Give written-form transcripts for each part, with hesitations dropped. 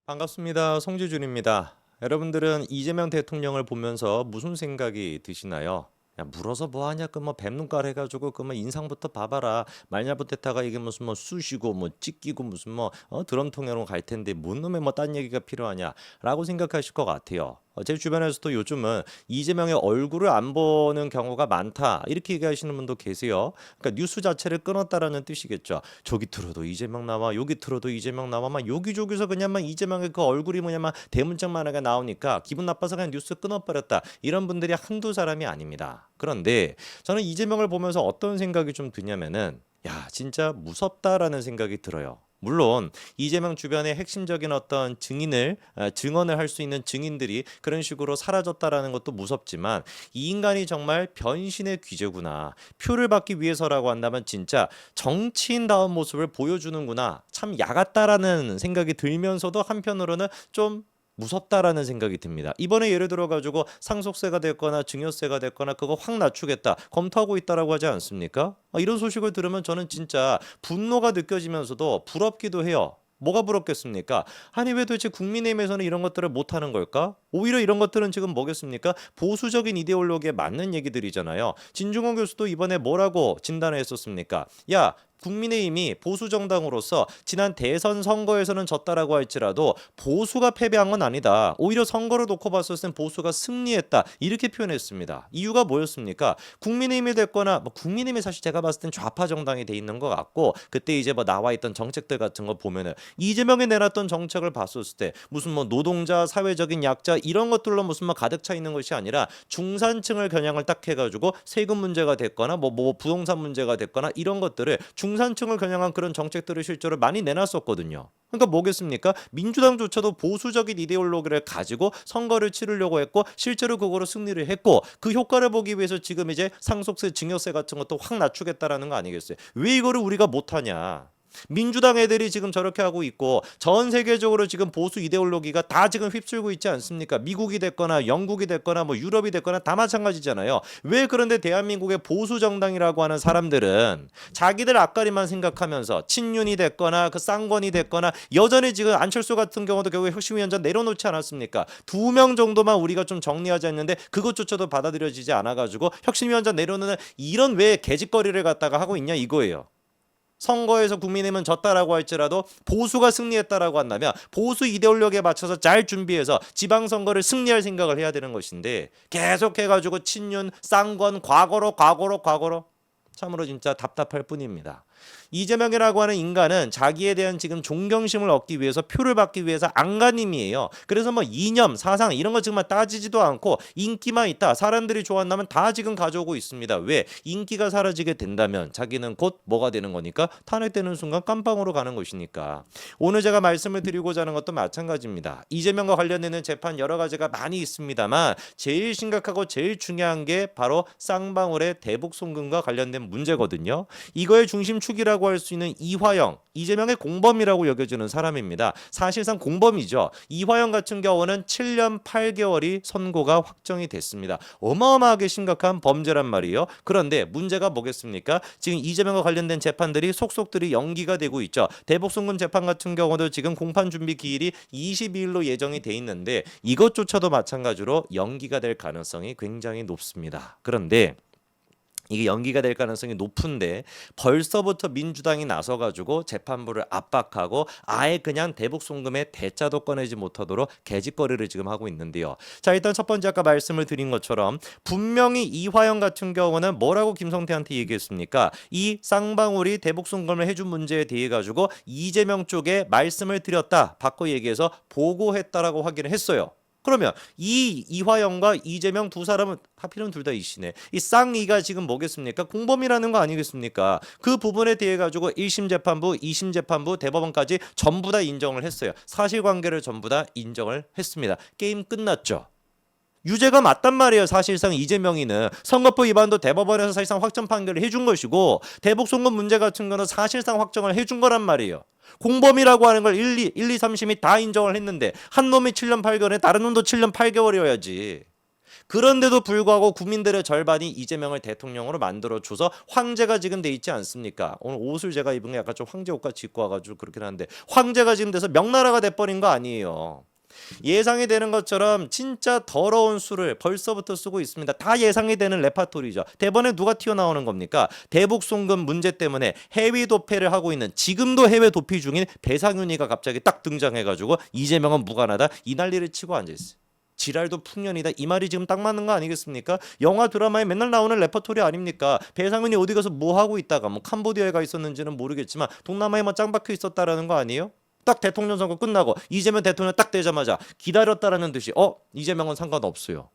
반갑습니다. 송지준입니다. 여러분들은 이재명 대통령을 보면서 무슨 생각이 드시나요? 야, 물어서 뭐 하냐? 그 뭐 뱀눈깔 해가지고 그 뭐 인상부터 봐봐라. 말냐부터다가 이게 무슨 뭐 쑤시고 뭐 찢기고 무슨 뭐 드럼통으로 갈 텐데 뭔 놈의 뭐 딴 얘기가 필요하냐라고 생각하실 것 같아요. 제 주변에서도 요즘은 이재명의 얼굴을 안 보는 경우가 많다 이렇게 얘기하시는 분도 계세요. 그러니까 뉴스 자체를 끊었다라는 뜻이겠죠. 저기 틀어도 이재명 나와, 여기 틀어도 이재명 나와, 막 여기저기서 그냥 막 이재명의 그 얼굴이 뭐냐면 대문짝만하게 나오니까 기분 나빠서 그냥 뉴스 끊어버렸다. 이런 분들이 한두 사람이 아닙니다. 그런데 저는 이재명을 보면서 어떤 생각이 좀 드냐면은 야, 진짜 무섭다라는 생각이 들어요. 물론 이재명 주변에 핵심적인 어떤 증언을 할 수 있는 증인들이 그런 식으로 사라졌다라는 것도 무섭지만 이 인간이 정말 변신의 귀재구나. 표를 받기 위해서라고 한다면 진짜 정치인다운 모습을 보여주는구나. 참 야같다라는 생각이 들면서도 한편으로는 좀 무섭다라는 생각이 듭니다. 이번에 예를 들어 가지고 상속세가 됐거나 증여세가 됐거나 그거 확 낮추겠다 검토하고 있다라고 하지 않습니까? 이런 소식을 들으면 저는 진짜 분노가 느껴지면서도 부럽기도 해요. 뭐가 부럽겠습니까? 아니 왜 도대체 국민의힘에서는 이런 것들을 못하는 걸까? 오히려 이런 것들은 지금 뭐겠습니까? 보수적인 이데올로기에 맞는 얘기들이잖아요. 진중권 교수도 이번에 뭐라고 진단을 했었습니까? 야, 국민의힘이 보수 정당으로서 지난 대선 선거에서는 졌다라고 할지라도 보수가 패배한 건 아니다. 오히려 선거를 놓고 봤을 땐 보수가 승리했다. 이렇게 표현했습니다. 이유가 뭐였습니까? 국민의힘이 됐거나 뭐 국민의힘이 사실 제가 봤을 땐 좌파 정당이 돼 있는 것 같고 그때 이제 뭐 나와 있던 정책들 같은 거 보면은 이재명이 내놨던 정책을 봤었을 때 무슨 뭐 노동자, 사회적인 약자 이런 것들로 무슨 뭐 가득 차 있는 것이 아니라 중산층을 겨냥을 딱 해가지고 세금 문제가 됐거나 뭐 부동산 문제가 됐거나 이런 것들을 중산층을 겨냥한 그런 정책들을 실제로 많이 내놨었거든요. 그러니까 뭐겠습니까? 민주당조차도 보수적인 이데올로기를 가지고 선거를 치르려고 했고 실제로 그거로 승리를 했고 그 효과를 보기 위해서 지금 이제 상속세, 증여세 같은 것도 확 낮추겠다라는 거 아니겠어요? 왜 이거를 우리가 못하냐? 민주당 애들이 지금 저렇게 하고 있고 전 세계적으로 지금 보수 이데올로기가 다 지금 휩쓸고 있지 않습니까? 미국이 됐거나 영국이 됐거나 뭐 유럽이 됐거나 다 마찬가지잖아요. 왜 그런데 대한민국의 보수 정당이라고 하는 사람들은 자기들 앞가리만 생각하면서 친윤이 됐거나 그 쌍권이 됐거나 여전히 지금 안철수 같은 경우도 결국에 혁신위원장 내려놓지 않았습니까? 2명 정도만 우리가 좀 정리하자 했는데 그것조차도 받아들여지지 않아가지고 혁신위원장 내려놓는 이런 왜 개짓거리를 갖다가 하고 있냐 이거예요. 선거에서 국민의힘은 졌다라고 할지라도 보수가 승리했다라고 한다면 보수 이데올로기에 맞춰서 잘 준비해서 지방선거를 승리할 생각을 해야 되는 것인데 계속해가지고 친윤, 쌍권, 과거로 참으로 진짜 답답할 뿐입니다. 이재명이라고 하는 인간은 자기에 대한 지금 존경심을 얻기 위해서 표를 받기 위해서 안간힘이에요. 그래서 뭐 이념, 사상 이런 거 정말 따지지도 않고 인기만 있다. 사람들이 좋아한다면 다 지금 가져오고 있습니다. 왜? 인기가 사라지게 된다면 자기는 곧 뭐가 되는 거니까 탄핵되는 순간 깜빵으로 가는 것이니까. 오늘 제가 말씀을 드리고자 하는 것도 마찬가지입니다. 이재명과 관련되는 재판 여러 가지가 많이 있습니다만 제일 심각하고 제일 중요한 게 바로 쌍방울의 대북 송금과 관련된 문제거든요. 이거의 중심축이라고 할 수 있는 이화영, 이재명의 공범이라고 여겨지는 사람입니다. 사실상 공범이죠. 이화영 같은 경우는 7년 8개월이 선고가 확정이 됐습니다. 어마어마하게 심각한 범죄란 말이에요. 그런데 문제가 뭐겠습니까? 지금 이재명과 관련된 재판들이 속속들이 연기가 되고 있죠. 대북송금 재판 같은 경우도 지금 공판 준비 기일이 22일로 예정이 돼 있는데 이것조차도 마찬가지로 연기가 될 가능성이 굉장히 높습니다. 그런데 이게 연기가 될 가능성이 높은데 벌써부터 민주당이 나서가지고 재판부를 압박하고 아예 그냥 대북 송금의 대자도 꺼내지 못하도록 개짓거리를 지금 하고 있는데요. 자, 일단 첫 번째 아까 말씀을 드린 것처럼 분명히 이화영 같은 경우는 뭐라고 김성태한테 얘기했습니까? 이 쌍방울이 대북 송금을 해준 문제에 대해 가지고 이재명 쪽에 말씀을 드렸다. 바꿔 얘기해서 보고했다라고 확인을 했어요. 그러면 이 이화영과 이재명 두 사람은 하필이면 둘 다 이씨네. 이 쌍이가 지금 뭐겠습니까? 공범이라는 거 아니겠습니까? 그 부분에 대해 가지고 1심 재판부, 2심 재판부, 대법원까지 전부 다 인정을 했어요. 사실관계를 전부 다 인정을 했습니다. 게임 끝났죠. 유죄가 맞단 말이에요. 사실상 이재명이는 선거법 위반도 대법원에서 사실상 확정 판결을 해준 것이고 대북 송금 문제 같은 거는 사실상 확정을 해준 거란 말이에요. 공범이라고 하는 걸 1, 2, 3심이 다 인정을 했는데 한 놈이 7년 8개월에 다른 놈도 7년 8개월이어야지. 그런데도 불구하고 국민들의 절반이 이재명을 대통령으로 만들어줘서 황제가 지금 돼 있지 않습니까? 오늘 옷을 제가 입은 게 약간 좀 황제 옷같이 입고 와가지고 그렇긴 한데 황제가 지금 돼서 명나라가 돼버린 거 아니에요. 예상이 되는 것처럼 진짜 더러운 수를 벌써부터 쓰고 있습니다. 다 예상이 되는 레파토리죠. 대번에 누가 튀어나오는 겁니까? 대북 송금 문제 때문에 해외 도피를 하고 있는, 지금도 해외 도피 중인 배상윤이가 갑자기 딱 등장해가지고 이재명은 무관하다 이 난리를 치고 앉아있어요. 지랄도 풍년이다 이 말이 지금 딱 맞는 거 아니겠습니까? 영화 드라마에 맨날 나오는 레퍼토리 아닙니까? 배상윤이 어디 가서 뭐 하고 있다가 뭐 캄보디아에 가 있었는지는 모르겠지만 동남아에 뭐 짱 박혀 있었다라는 거 아니에요? 딱 대통령 선거 끝나고 이재명 대통령 딱 되자마자 기다렸다라는 듯이 이재명은 상관없어요.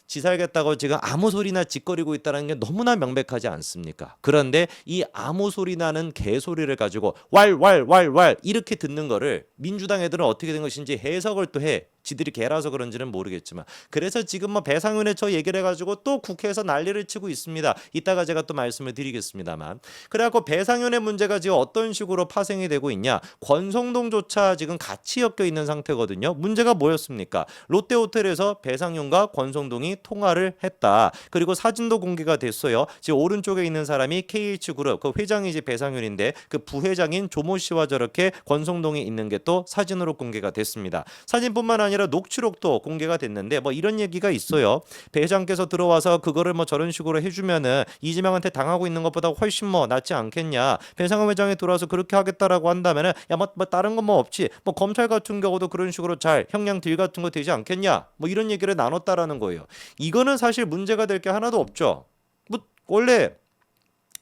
지 살겠다고 지금 아무 소리나 짓거리고 있다는 게 너무나 명백하지 않습니까? 그런데 이 아무 소리 나는 개소리를 가지고 왈왈왈왈 이렇게 듣는 거를 민주당 애들은 어떻게 된 것인지 해석을 또 해. 지들이 개라서 그런지는 모르겠지만 그래서 지금 뭐 배상윤의 저 얘기를 해가지고 또 국회에서 난리를 치고 있습니다. 이따가 제가 또 말씀을 드리겠습니다만 그래갖고 배상윤의 문제가 지금 어떤 식으로 파생이 되고 있냐, 권성동조차 지금 같이 엮여 있는 상태거든요. 문제가 뭐였습니까? 롯데호텔에서 배상윤과 권성동이 통화를 했다. 그리고 사진도 공개가 됐어요. 지금 오른쪽에 있는 사람이 KH그룹 그 회장이지 배상윤인데 그 부회장인 조모 씨와 저렇게 권성동이 있는 게 또 사진으로 공개가 됐습니다. 사진뿐만 아니라 녹취록도 공개가 됐는데 뭐 이런 얘기가 있어요. 배 회장께서 들어와서 그거를 뭐 저런 식으로 해주면은 이재명한테 당하고 있는 것보다 훨씬 뭐 낫지 않겠냐. 배상훈 회장이 들어와서 그렇게 하겠다라고 한다면은 뭐 다른 건 뭐 없지. 뭐 검찰 같은 경우도 그런 식으로 잘 형량 딜 같은 거 되지 않겠냐. 뭐 이런 얘기를 나눴다라는 거예요. 이거는 사실 문제가 될 게 하나도 없죠. 뭐 원래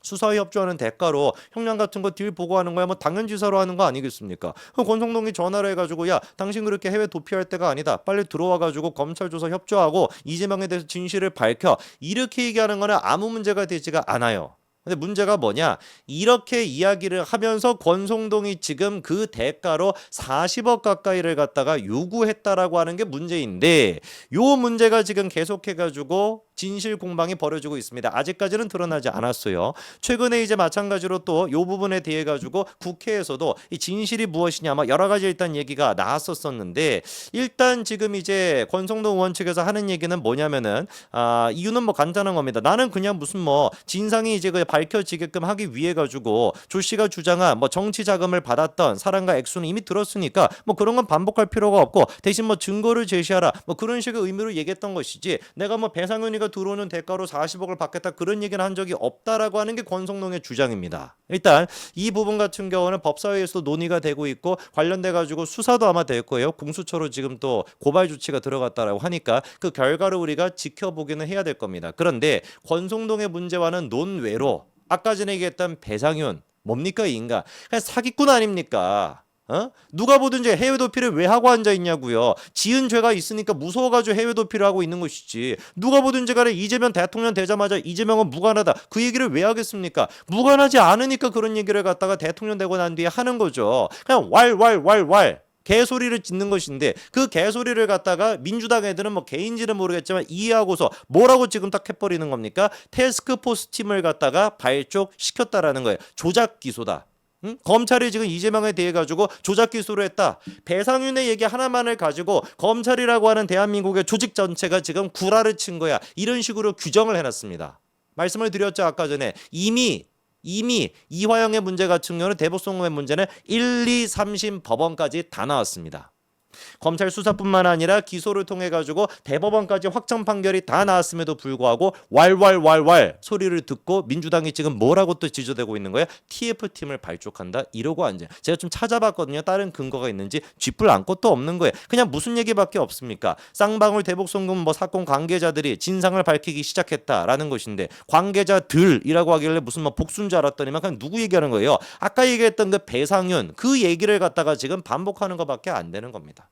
수사에 협조하는 대가로 형량 같은 거 딜 보고하는 거야 뭐 당연지사로 하는 거 아니겠습니까? 권성동이 전화를 해가지고 야 당신 그렇게 해외 도피할 때가 아니다. 빨리 들어와가지고 검찰 조사 협조하고 이재명에 대해서 진실을 밝혀. 이렇게 얘기하는 거는 아무 문제가 되지가 않아요. 근데 문제가 뭐냐? 이렇게 이야기를 하면서 권성동이 지금 그 대가로 40억 가까이를 갖다가 요구했다라고 하는 게 문제인데 요 문제가 지금 계속해가지고 진실 공방이 벌어지고 있습니다. 아직까지는 드러나지 않았어요. 최근에 이제 마찬가지로 또 요 부분에 대해 가지고 국회에서도 이 진실이 무엇이냐 막 여러 가지 일단 얘기가 나왔었는데 일단 지금 이제 권성동 의원 측에서 하는 얘기는 뭐냐면은 이유는 뭐 간단한 겁니다. 나는 그냥 무슨 뭐 진상이 이제 그 밝혀지게끔 하기 위해 가지고 조 씨가 주장한 뭐 정치 자금을 받았던 사람과 액수는 이미 들었으니까 뭐 그런 건 반복할 필요가 없고 대신 뭐 증거를 제시하라 뭐 그런 식의 의미로 얘기했던 것이지 내가 뭐 배상윤이가 들어오는 대가로 40억을 받겠다 그런 얘기는 한 적이 없다라고 하는 게 권성동의 주장입니다. 일단 이 부분 같은 경우는 법사위에서도 논의가 되고 있고 관련돼 가지고 수사도 아마 될 거예요. 공수처로 지금 또 고발 조치가 들어갔다라고 하니까 그 결과를 우리가 지켜보기는 해야 될 겁니다. 그런데 권성동의 문제와는 논외로 아까 전에 얘기했던 배상윤 뭡니까 이 인간 그냥 사기꾼 아닙니까? 누가 보든지 해외 도피를 왜 하고 앉아 있냐고요. 지은 죄가 있으니까 무서워가지고 해외 도피를 하고 있는 것이지. 누가 보든지 간에 이재명 대통령 되자마자 이재명은 무관하다 그 얘기를 왜 하겠습니까? 무관하지 않으니까 그런 얘기를 갖다가 대통령 되고 난 뒤에 하는 거죠. 그냥 왈왈왈왈 개소리를 짓는 것인데 그 개소리를 갖다가 민주당 애들은 뭐 개인지는 모르겠지만 이해하고서 뭐라고 지금 딱 해버리는 겁니까? 태스크포스 팀을 갖다가 발족시켰다라는 거예요. 조작 기소다. 검찰이 지금 이재명에 대해 가지고 조작 기소를 했다. 배상윤의 얘기 하나만을 가지고 검찰이라고 하는 대한민국의 조직 전체가 지금 구라를 친 거야. 이런 식으로 규정을 해놨습니다. 말씀을 드렸죠 아까 전에 이미 이화영의 문제 같은 경우는 대북송금의 문제는 1, 2, 3심 법원까지 다 나왔습니다. 검찰 수사뿐만 아니라 기소를 통해 가지고 대법원까지 확정 판결이 다 나왔음에도 불구하고 왈왈왈왈 소리를 듣고 민주당이 지금 뭐라고 또 지저대고 있는 거예요? TF팀을 발족한다 이러고 앉아요. 제가 좀 찾아봤거든요. 다른 근거가 있는지 쥐뿔 안것도 없는 거예요. 그냥 무슨 얘기밖에 없습니까? 쌍방울 대북송금 뭐 사건 관계자들이 진상을 밝히기 시작했다라는 것인데 관계자들이라고 하길래 무슨 뭐 복수인 줄 알았더니만 그냥 누구 얘기하는 거예요? 아까 얘기했던 그 배상윤 그 얘기를 갖다가 지금 반복하는 것밖에 안 되는 겁니다.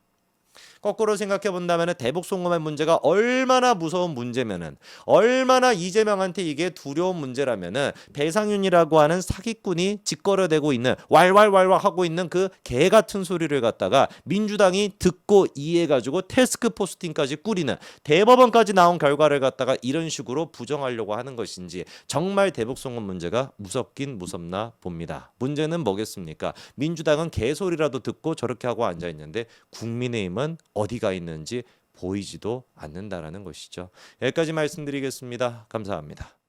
거꾸로 생각해 본다면 대북 송금의 문제가 얼마나 무서운 문제면은 얼마나 이재명한테 이게 두려운 문제라면은 배상윤이라고 하는 사기꾼이 짓거려대고 있는 왈왈왈왈 하고 있는 그 개 같은 소리를 갖다가 민주당이 듣고 이해해가지고 태스크포스 팀까지 꾸리는 대법원까지 나온 결과를 갖다가 이런 식으로 부정하려고 하는 것인지 정말 대북 송금 문제가 무섭긴 무섭나 봅니다. 문제는 뭐겠습니까? 민주당은 개소리라도 듣고 저렇게 하고 앉아 있는데 국민의힘은 어디가 있는지 보이지도 않는다라는 것이죠. 여기까지 말씀드리겠습니다. 감사합니다.